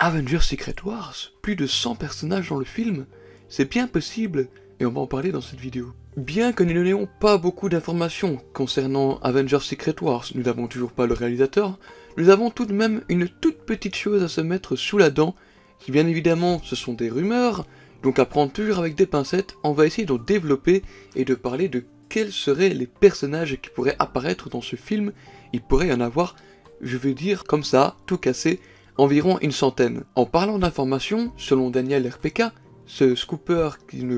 Avengers Secret Wars, plus de 100 personnages dans le film, c'est bien possible, et on va en parler dans cette vidéo. Bien que nous n'ayons pas beaucoup d'informations concernant Avengers Secret Wars, nous n'avons toujours pas le réalisateur, nous avons tout de même une toute petite chose à se mettre sous la dent, qui bien évidemment ce sont des rumeurs, donc à prendre toujours avec des pincettes, on va essayer de développer et de parler de quels seraient les personnages qui pourraient apparaître dans ce film. Il pourrait y en avoir, je veux dire comme ça, tout cassé, environ une centaine. En parlant d'informations, selon Daniel RPK, ce scooper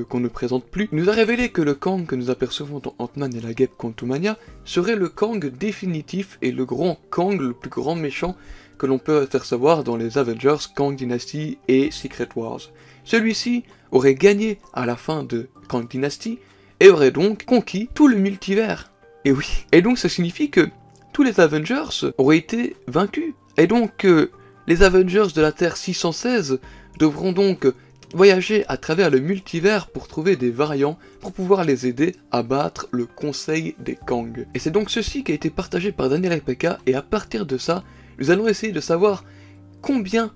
qu'on ne présente plus, nous a révélé que le Kang que nous apercevons dans Ant-Man et la Guêpe Quantumania serait le Kang définitif et le grand Kang, le plus grand méchant que l'on peut apercevoir dans les Avengers, Kang Dynasty et Secret Wars. Celui-ci aurait gagné à la fin de Kang Dynasty et aurait donc conquis tout le multivers. Et oui. Et donc ça signifie que tous les Avengers auraient été vaincus. Et donc les Avengers de la Terre 616 devront donc voyager à travers le multivers pour trouver des variants pour pouvoir les aider à battre le Conseil des Kang. Et c'est donc ceci qui a été partagé par Daniel RPK, et à partir de ça, nous allons essayer de savoir combien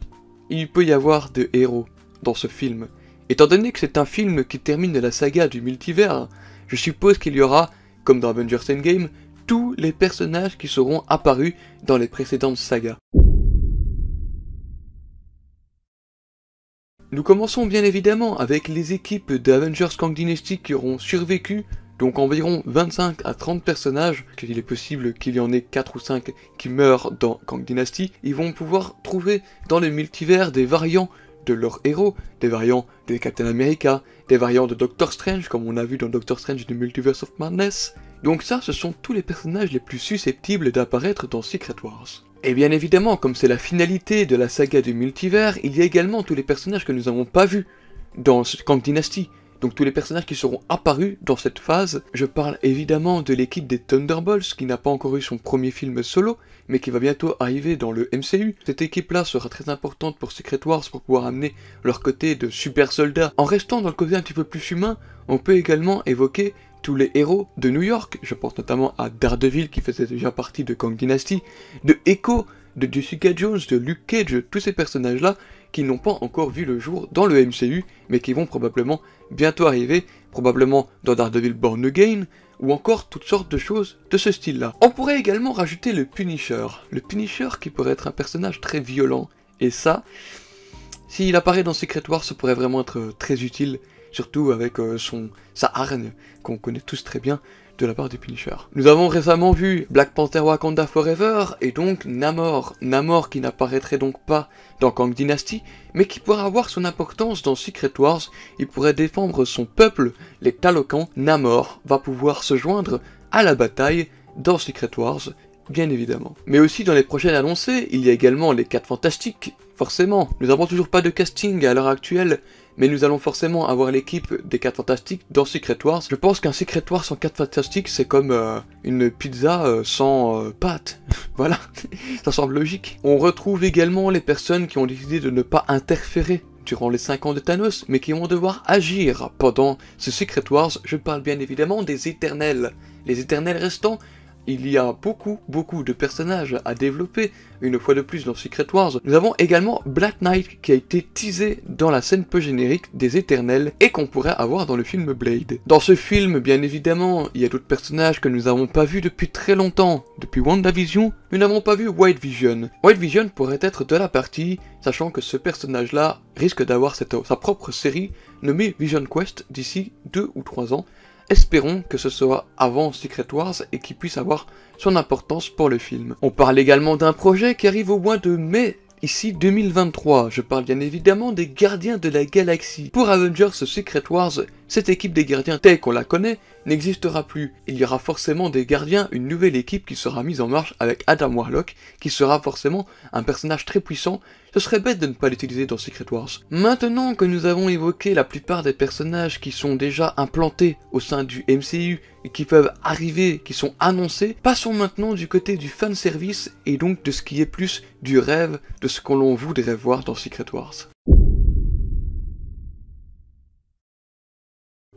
il peut y avoir de héros dans ce film. Étant donné que c'est un film qui termine la saga du multivers, je suppose qu'il y aura, comme dans Avengers Endgame, tous les personnages qui seront apparus dans les précédentes sagas. Nous commençons bien évidemment avec les équipes d'Avengers Kang Dynasty qui auront survécu, donc environ 25 à 30 personnages, qu'il est possible qu'il y en ait 4 ou 5 qui meurent dans Kang Dynasty. Ils vont pouvoir trouver dans le multivers des variants de leurs héros, des variants de Captain America, des variants de Doctor Strange, comme on a vu dans Doctor Strange The Multiverse of Madness. Donc ça, ce sont tous les personnages les plus susceptibles d'apparaître dans Secret Wars. Et bien évidemment, comme c'est la finalité de la saga du multivers, il y a également tous les personnages que nous n'avons pas vus dans Kang Dynasty. Donc tous les personnages qui seront apparus dans cette phase. Je parle évidemment de l'équipe des Thunderbolts, qui n'a pas encore eu son premier film solo, mais qui va bientôt arriver dans le MCU. Cette équipe-là sera très importante pour Secret Wars pour pouvoir amener leur côté de super soldats. En restant dans le côté un petit peu plus humain, on peut également évoquer tous les héros de New York. Je pense notamment à Daredevil qui faisait déjà partie de Kang Dynasty, de Echo, de Jessica Jones, de Luke Cage, tous ces personnages-là qui n'ont pas encore vu le jour dans le MCU, mais qui vont probablement bientôt arriver, probablement dans Daredevil Born Again, ou encore toutes sortes de choses de ce style-là. On pourrait également rajouter le Punisher qui pourrait être un personnage très violent, et ça, s'il apparaît dans Secret Wars, ça pourrait vraiment être très utile, surtout avec sa hargne, qu'on connaît tous très bien, de la part du Punisher. Nous avons récemment vu Black Panther Wakanda Forever, et donc Namor qui n'apparaîtrait donc pas dans Kang Dynasty, mais qui pourrait avoir son importance dans Secret Wars. Il pourrait défendre son peuple, les Talokans. Namor va pouvoir se joindre à la bataille dans Secret Wars, bien évidemment. Mais aussi dans les prochaines annoncées, il y a également les 4 Fantastiques, forcément. Nous n'avons toujours pas de casting à l'heure actuelle, mais nous allons forcément avoir l'équipe des 4 Fantastiques dans Secret Wars. Je pense qu'un Secret Wars sans 4 Fantastiques, c'est comme une pizza sans pâte. Voilà, ça semble logique. On retrouve également les personnes qui ont décidé de ne pas interférer durant les 5 ans de Thanos, mais qui vont devoir agir pendant ce Secret Wars. Je parle bien évidemment des Éternels. Les Éternels restants. Il y a beaucoup de personnages à développer, une fois de plus dans Secret Wars. Nous avons également Black Knight qui a été teasé dans la scène post-générique des Éternels et qu'on pourrait avoir dans le film Blade. Dans ce film, bien évidemment, il y a d'autres personnages que nous n'avons pas vus depuis très longtemps. Depuis WandaVision, nous n'avons pas vu White Vision. White Vision pourrait être de la partie, sachant que ce personnage-là risque d'avoir sa propre série nommée Vision Quest d'ici 2 ou 3 ans. Espérons que ce soit avant Secret Wars et qu'il puisse avoir son importance pour le film. On parle également d'un projet qui arrive au mois de mai, ici 2023. Je parle bien évidemment des Gardiens de la Galaxie. Pour Avengers Secret Wars, cette équipe des Gardiens telle qu'on la connaît n'existera plus. Il y aura forcément des Gardiens, une nouvelle équipe qui sera mise en marche avec Adam Warlock, qui sera forcément un personnage très puissant. Ce serait bête de ne pas l'utiliser dans Secret Wars. Maintenant que nous avons évoqué la plupart des personnages qui sont déjà implantés au sein du MCU et qui peuvent arriver, qui sont annoncés, passons maintenant du côté du fanservice et donc de ce qui est plus du rêve, de ce que l'on voudrait voir dans Secret Wars.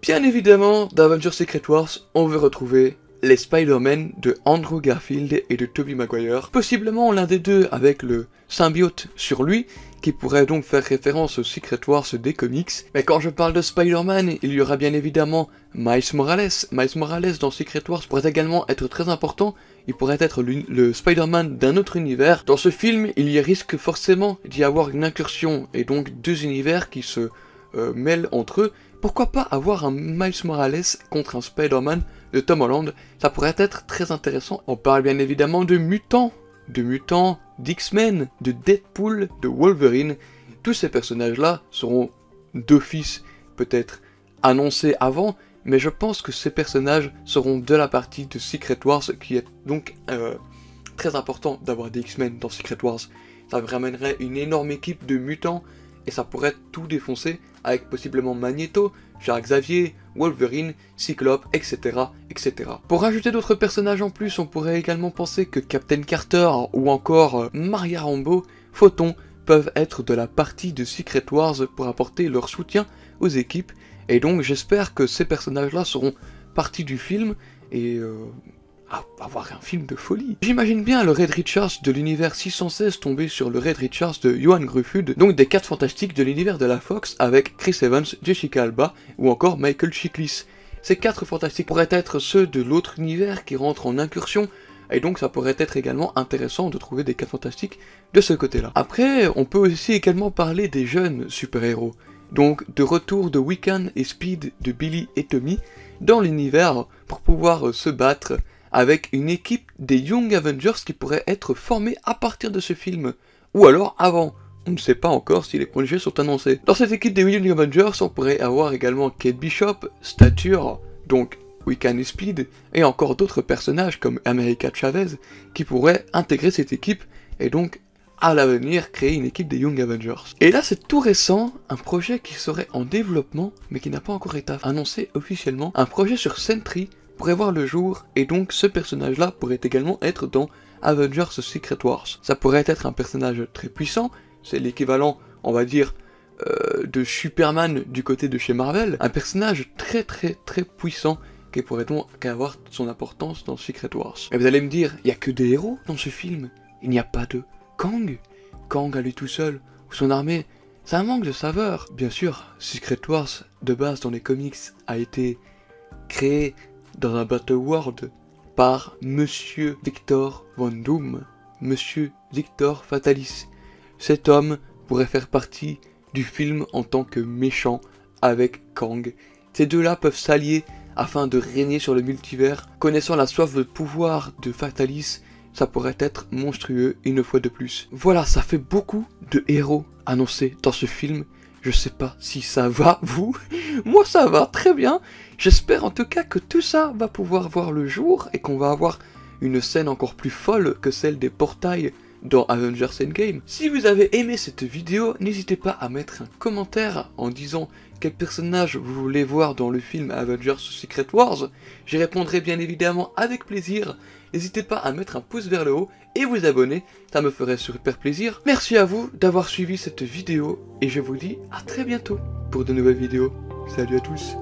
Bien évidemment, dans Avengers Secret Wars, on veut retrouver les Spider-Man de Andrew Garfield et de Tobey Maguire, possiblement l'un des deux avec le symbiote sur lui, qui pourrait donc faire référence aux Secret Wars des comics. Mais quand je parle de Spider-Man, il y aura bien évidemment Miles Morales. Miles Morales dans Secret Wars pourrait également être très important. Il pourrait être le Spider-Man d'un autre univers. Dans ce film, il y risque forcément d'y avoir une incursion, et donc deux univers qui se mêlent entre eux. Pourquoi pas avoir un Miles Morales contre un Spider-Man de Tom Holland? Ça pourrait être très intéressant. On parle bien évidemment de mutants, d'X-Men, de Deadpool, de Wolverine. Tous ces personnages-là seront d'office peut-être annoncés avant, mais je pense que ces personnages seront de la partie de Secret Wars, qui est donc très important d'avoir des X-Men dans Secret Wars. Ça ramènerait une énorme équipe de mutants, et ça pourrait tout défoncer, avec possiblement Magneto, Charles Xavier, Wolverine, Cyclope, etc., etc. Pour rajouter d'autres personnages en plus, on pourrait également penser que Captain Carter, ou encore Maria Rambeau, Photon, peuvent être de la partie de Secret Wars pour apporter leur soutien aux équipes, et donc j'espère que ces personnages-là seront partie du film, et avoir un film de folie. J'imagine bien le Reed Richards de l'univers 616 tomber sur le Reed Richards de Johan Gruffudd, donc des 4 fantastiques de l'univers de la Fox, avec Chris Evans, Jessica Alba, ou encore Michael Chiklis. Ces 4 fantastiques pourraient être ceux de l'autre univers qui rentrent en incursion, et donc ça pourrait être également intéressant de trouver des 4 fantastiques de ce côté-là. Après, on peut aussi également parler des jeunes super-héros, donc de retour de Wiccan et Speed de Billy et Tommy dans l'univers pour pouvoir se battre avec une équipe des Young Avengers qui pourrait être formée à partir de ce film, ou alors avant. On ne sait pas encore si les projets sont annoncés. Dans cette équipe des Young Avengers, on pourrait avoir également Kate Bishop, Stature, donc Wiccan et Speed, et encore d'autres personnages comme America Chavez, qui pourraient intégrer cette équipe, et donc à l'avenir créer une équipe des Young Avengers. Et là c'est tout récent, un projet qui serait en développement, mais qui n'a pas encore été annoncé officiellement, un projet sur Sentry, pourrait voir le jour, et donc ce personnage-là pourrait également être dans Avengers Secret Wars. Ça pourrait être un personnage très puissant, c'est l'équivalent, on va dire, de Superman du côté de chez Marvel, un personnage très puissant qui pourrait donc avoir son importance dans Secret Wars. Et vous allez me dire, il n'y a que des héros dans ce film, il n'y a pas de Kang. Kang à lui tout seul, ou son armée, ça manque de saveur. Bien sûr, Secret Wars, de base dans les comics, a été créé dans un Battle World par Monsieur Victor Von Doom, Monsieur Victor Fatalis. Cet homme pourrait faire partie du film en tant que méchant avec Kang. Ces deux-là peuvent s'allier afin de régner sur le multivers. Connaissant la soif de pouvoir de Fatalis, ça pourrait être monstrueux une fois de plus. Voilà, ça fait beaucoup de héros annoncés dans ce film. Je sais pas si ça va, vous. Moi, ça va très bien. J'espère en tout cas que tout ça va pouvoir voir le jour et qu'on va avoir une scène encore plus folle que celle des portails dans Avengers Endgame. Si vous avez aimé cette vidéo, n'hésitez pas à mettre un commentaire en disant quel personnage vous voulez voir dans le film Avengers Secret Wars. J'y répondrai bien évidemment avec plaisir. N'hésitez pas à mettre un pouce vers le haut et vous abonner, ça me ferait super plaisir. Merci à vous d'avoir suivi cette vidéo et je vous dis à très bientôt pour de nouvelles vidéos. Salut à tous.